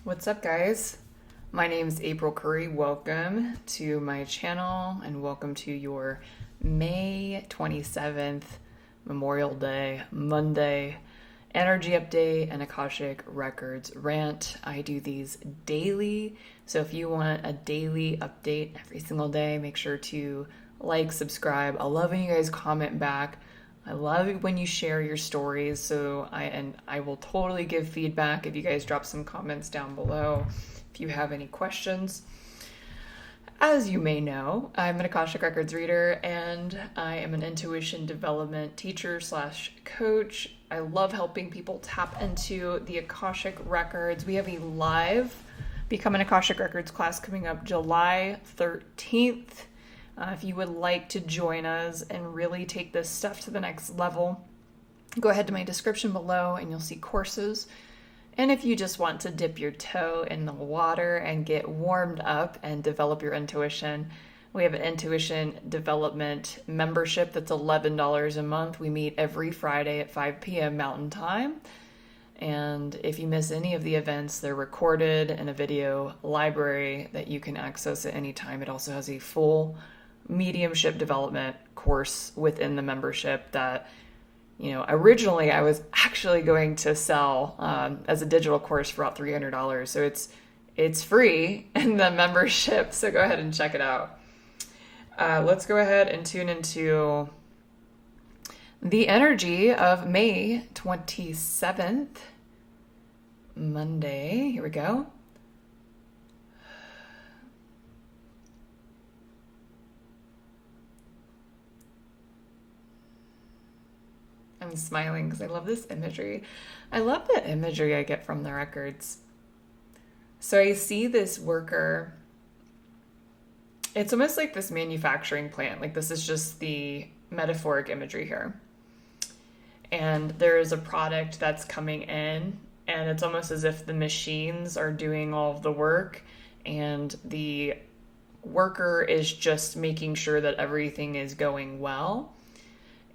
What's up, guys? My name is April Curry. Welcome to my channel and welcome to your May 27th, Memorial Day, Monday, energy update and Akashic Records rant. I do these daily, so if you want a daily update every single day, make sure to like, subscribe. I love when you guys comment back. I love it when you share your stories, so I will totally give feedback if you guys drop some comments down below if you have any questions. As you may know, I'm an Akashic Records reader and I am an intuition development teacher slash coach. I love helping people tap into the Akashic Records. We have a live Become an Akashic Records class coming up July 13th. If you would like to join us and really take this stuff to the next level, go ahead to my description below and you'll see courses. And if you just want to dip your toe in the water and get warmed up and develop your intuition, we have an intuition development membership that's $11 a month. We meet every Friday at 5 p.m. Mountain Time. And if you miss any of the events, they're recorded in a video library that you can access at any time. It also has a full mediumship development course within the membership that, originally I was actually going to sell as a digital course for about $300. So it's free in the membership. So go ahead and check it out. Let's go ahead and tune into the energy of May 27th, Monday. Here we go. I'm smiling because I love this imagery. I love the imagery I get from the records. So I see this worker. It's almost like this manufacturing plant. Like this is just the metaphoric imagery here. And there is a product that's coming in, and it's almost as if the machines are doing all of the work, and the worker is just making sure that everything is going well.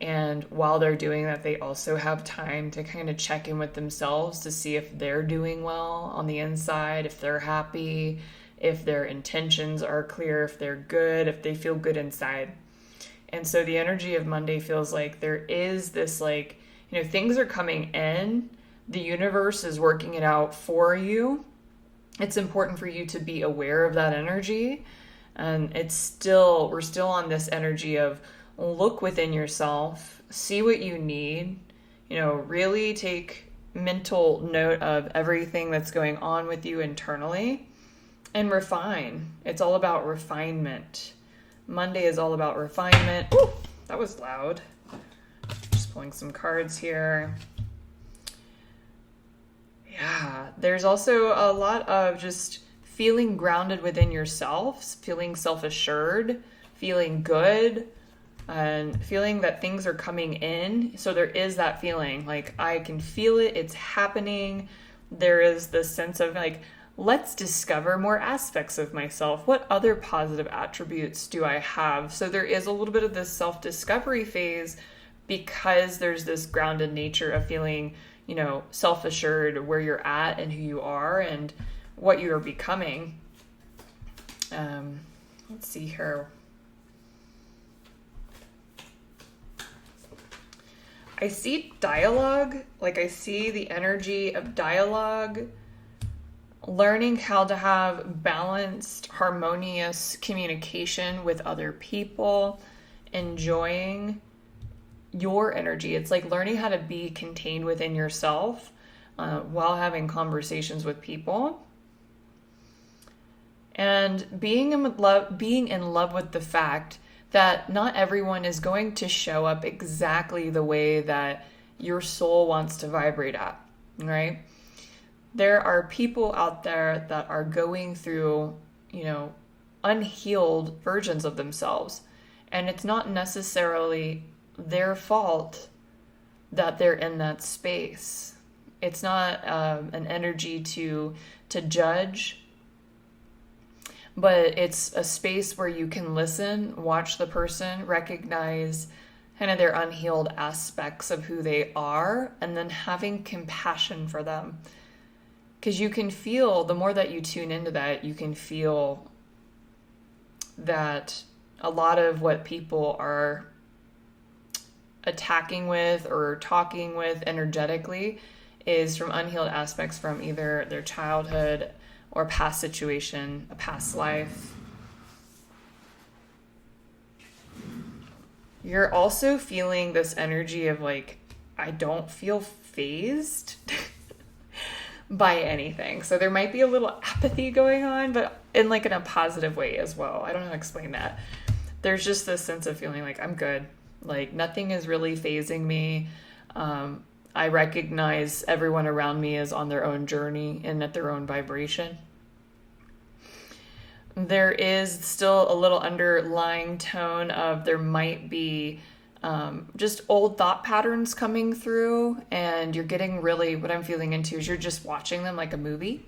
And while they're doing that, they also have time to kind of check in with themselves to see if they're doing well on the inside, if they're happy, if their intentions are clear, if they're good, if they feel good inside. And so the energy of Monday feels like there is this things are coming in. The universe is working it out for you. It's important for you to be aware of that energy. And we're still on this energy of look within yourself, see what you need, really take mental note of everything that's going on with you internally and refine. It's all about refinement. Monday is all about refinement. Ooh, that was loud. Just pulling some cards here. Yeah, there's also a lot of just feeling grounded within yourself, feeling self-assured, feeling good, and feeling that things are coming in. So there is that feeling like I can feel it, it's happening. There is this sense of let's discover more aspects of myself. What other positive attributes do I have? So there is a little bit of this self-discovery phase because there's this grounded nature of feeling, self-assured where you're at and who you are and what you are becoming. Let's see here. I see dialogue, I see the energy of dialogue, learning how to have balanced, harmonious communication with other people, enjoying your energy. It's like learning how to be contained within yourself while having conversations with people. And being in love with the fact that not everyone is going to show up exactly the way that your soul wants to vibrate at, right? There are people out there that are going through, unhealed versions of themselves. And it's not necessarily their fault that they're in that space. It's not an energy to judge, but it's a space where you can listen, watch the person, recognize kind of their unhealed aspects of who they are, and then having compassion for them. Because you can feel, the more that you tune into that, you can feel that a lot of what people are attacking with or talking with energetically is from unhealed aspects from either their childhood or past situation, a past life. You're also feeling this energy of like, I don't feel fazed by anything. So there might be a little apathy going on, but in a positive way as well. I don't know how to explain that. There's just this sense of feeling like I'm good. Like nothing is really phasing me. I recognize everyone around me is on their own journey and at their own vibration. There is still a little underlying tone of there might be just old thought patterns coming through, and you're getting really, what I'm feeling into is you're just watching them like a movie,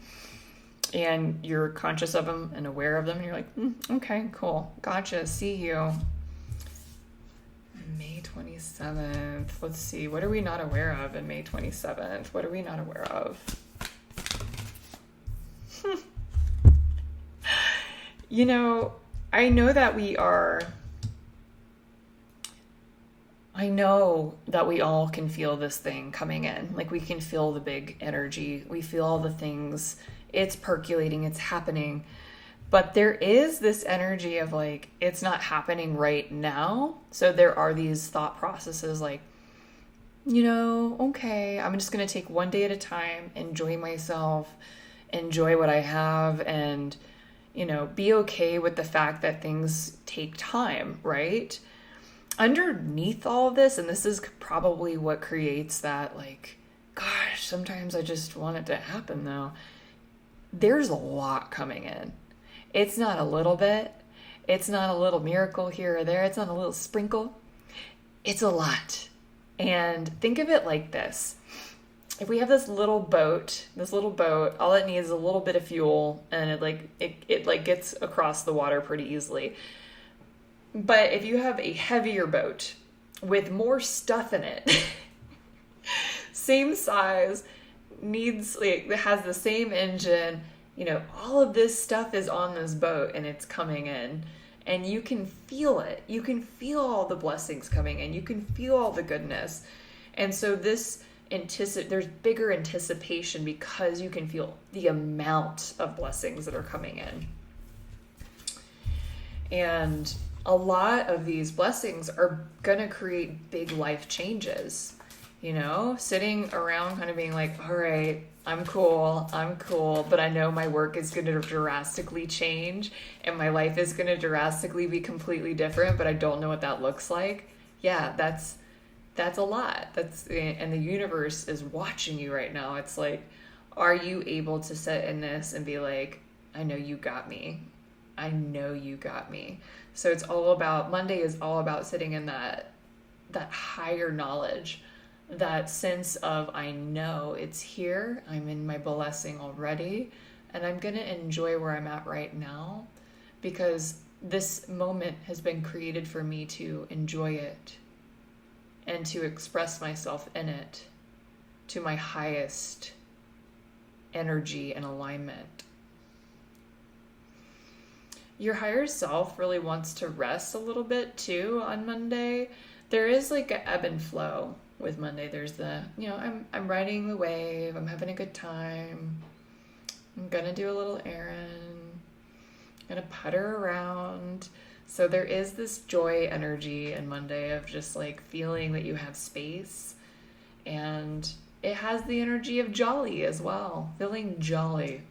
and you're conscious of them and aware of them, and you're like, okay, cool, gotcha, see you. May 27th. Let's see. What are we not aware of in May 27th? What are we not aware of? You know, I know that we all can feel this thing coming in. Like we can feel the big energy. We feel all the things. It's percolating. It's happening. But there is this energy of like, it's not happening right now. So there are these thought processes like, okay, I'm just going to take one day at a time, enjoy myself, enjoy what I have, and, be okay with the fact that things take time, right? Underneath all of this, and this is probably what creates that like, gosh, sometimes I just want it to happen though. There's a lot coming in. It's not a little bit. It's not a little miracle here or there. It's not a little sprinkle. It's a lot. And think of it like this. If we have this little boat, all it needs is a little bit of fuel, and it gets across the water pretty easily. But if you have a heavier boat with more stuff in it, same size, it has the same engine, all of this stuff is on this boat and it's coming in, and you can feel it. You can feel all the blessings coming in. You can feel all the goodness. And so there's bigger anticipation because you can feel the amount of blessings that are coming in. And a lot of these blessings are going to create big life changes. Sitting around kind of being like, all right, I'm cool, but I know my work is going to drastically change and my life is going to drastically be completely different, but I don't know what that looks like. Yeah, that's a lot. And the universe is watching you right now. It's like, are you able to sit in this and be like, I know you got me. I know you got me. So Monday is all about sitting in that higher knowledge, that sense of, I know it's here, I'm in my blessing already, and I'm going to enjoy where I'm at right now because this moment has been created for me to enjoy it and to express myself in it to my highest energy and alignment. Your higher self really wants to rest a little bit too on Monday. There is like an ebb and flow with Monday. There's the, I'm riding the wave. I'm having a good time. I'm going to do a little errand. I'm going to putter around. So there is this joy energy in Monday of just like feeling that you have space. And it has the energy of jolly as well. Feeling jolly.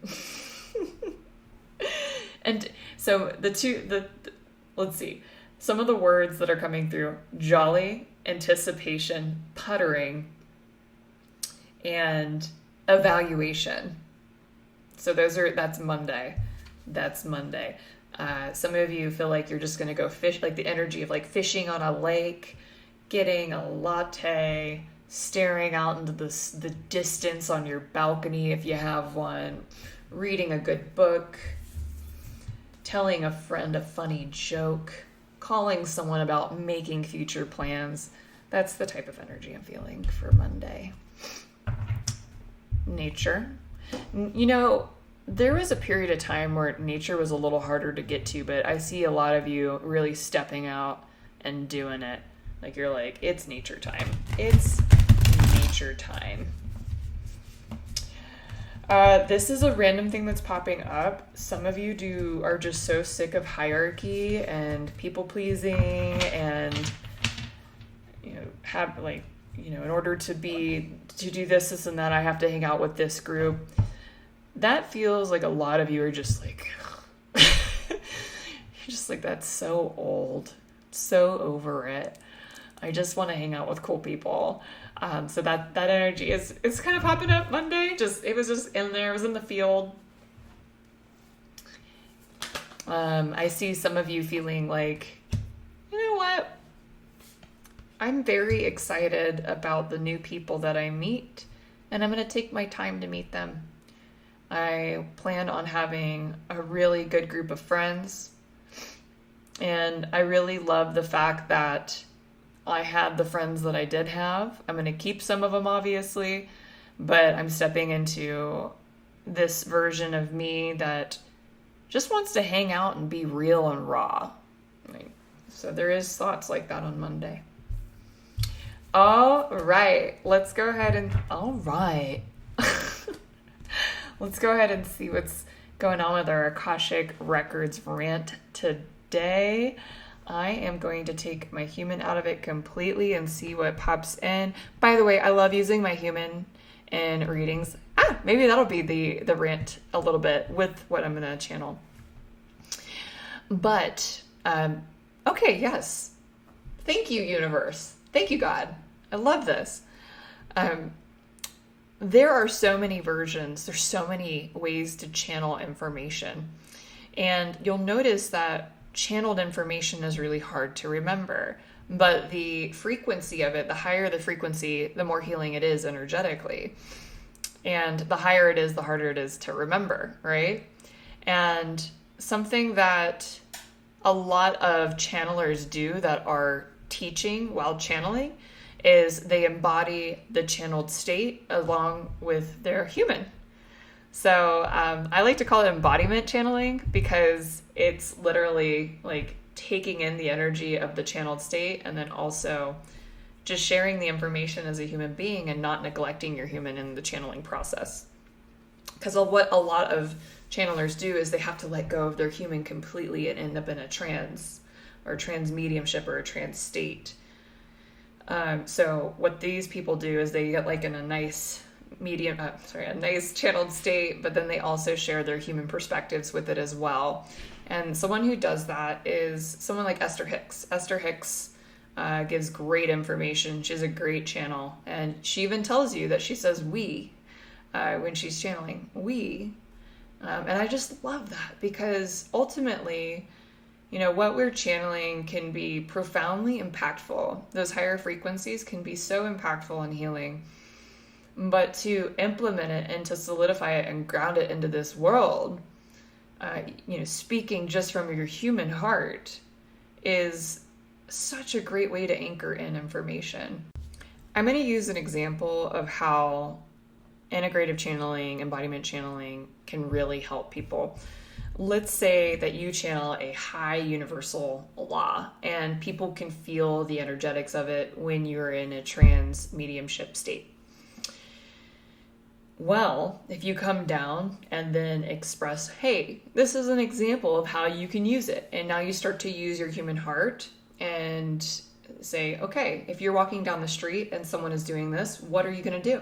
And so let's see. Some of the words that are coming through: jolly, anticipation, puttering, and evaluation. So that's Monday. Some of you feel like you're just going to go fish, like the energy of like fishing on a lake, getting a latte, staring out into the distance on your balcony if you have one, reading a good book, telling a friend a funny joke, calling someone about making future plans. That's the type of energy I'm feeling for Monday. Nature. There was a period of time where nature was a little harder to get to, but I see a lot of you really stepping out and doing it. Like, you're like, it's nature time. It's nature time. This is a random thing that's popping up. Some of you are just so sick of hierarchy and people pleasing and, have like, in order to do this and that, I have to hang out with this group. That feels like a lot of you are just like, you're just like, that's so old, so over it. I just want to hang out with cool people. So that energy is kind of popping up Monday. It was just in there. It was in the field. I see some of you feeling like, you know what? I'm very excited about the new people that I meet, and I'm going to take my time to meet them. I plan on having a really good group of friends, and I really love the fact that I had the friends that I did have. I'm going to keep some of them, obviously, but I'm stepping into this version of me that just wants to hang out and be real and raw. So there is thoughts like that on Monday. All right, let's go ahead and see what's going on with our Akashic Records rant today. I am going to take my human out of it completely and see what pops in. By the way, I love using my human in readings. Maybe that'll be the rant a little bit with what I'm going to channel. But, okay, yes. Thank you, universe. Thank you, God. I love this. There are so many versions. There's so many ways to channel information. And you'll notice that channeled information is really hard to remember. But the frequency of it, the higher the frequency, the more healing it is energetically. And the higher it is, the harder it is to remember, right? And something that a lot of channelers do that are teaching while channeling is they embody the channeled state along with their human. So I like to call it embodiment channeling because it's literally like taking in the energy of the channeled state and then also just sharing the information as a human being and not neglecting your human in the channeling process. Because what a lot of channelers do is they have to let go of their human completely and end up in a trance or trans mediumship or a trance state. So what these people do is they get like in a nice a nice channeled state, but then they also share their human perspectives with it as well. And someone who does that is someone like Esther Hicks. Esther Hicks gives great information. She has a great channel. And she even tells you that she says we when she's channeling. We. And I just love that because ultimately, what we're channeling can be profoundly impactful. Those higher frequencies can be so impactful and healing. But to implement it and to solidify it and ground it into this world, speaking just from your human heart is such a great way to anchor in information. I'm going to use an example of how integrative channeling, embodiment channeling can really help people. Let's say that you channel a high universal law and people can feel the energetics of it when you're in a trans mediumship state. Well, if you come down and then express, hey, this is an example of how you can use it. And now you start to use your human heart and say, okay, if you're walking down the street and someone is doing this, what are you going to do?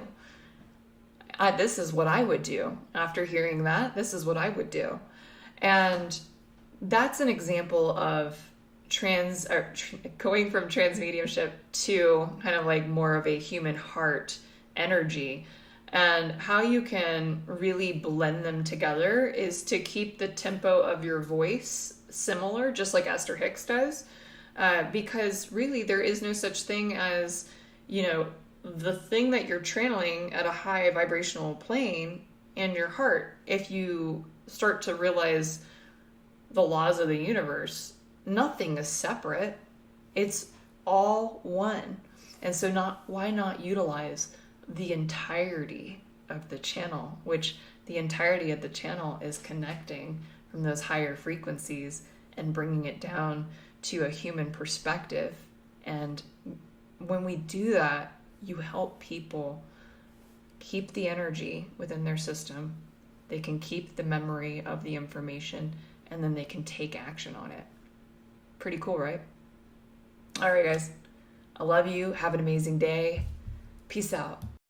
This is what I would do. After hearing that, this is what I would do. And that's an example of going from trans mediumship to kind of like more of a human heart energy. And how you can really blend them together is to keep the tempo of your voice similar, just like Esther Hicks does. Because really there is no such thing as, the thing that you're channeling at a high vibrational plane in your heart. If you start to realize the laws of the universe, nothing is separate. It's all one. And so why not utilize the entirety of the channel, which The entirety of the channel is connecting from those higher frequencies and bringing it down to a human perspective. And when we do that, you help people keep the energy within their system. They can keep the memory of the information, and then they can take action on it. Pretty cool, right? All right, guys. I love you. Have an amazing day. Peace out.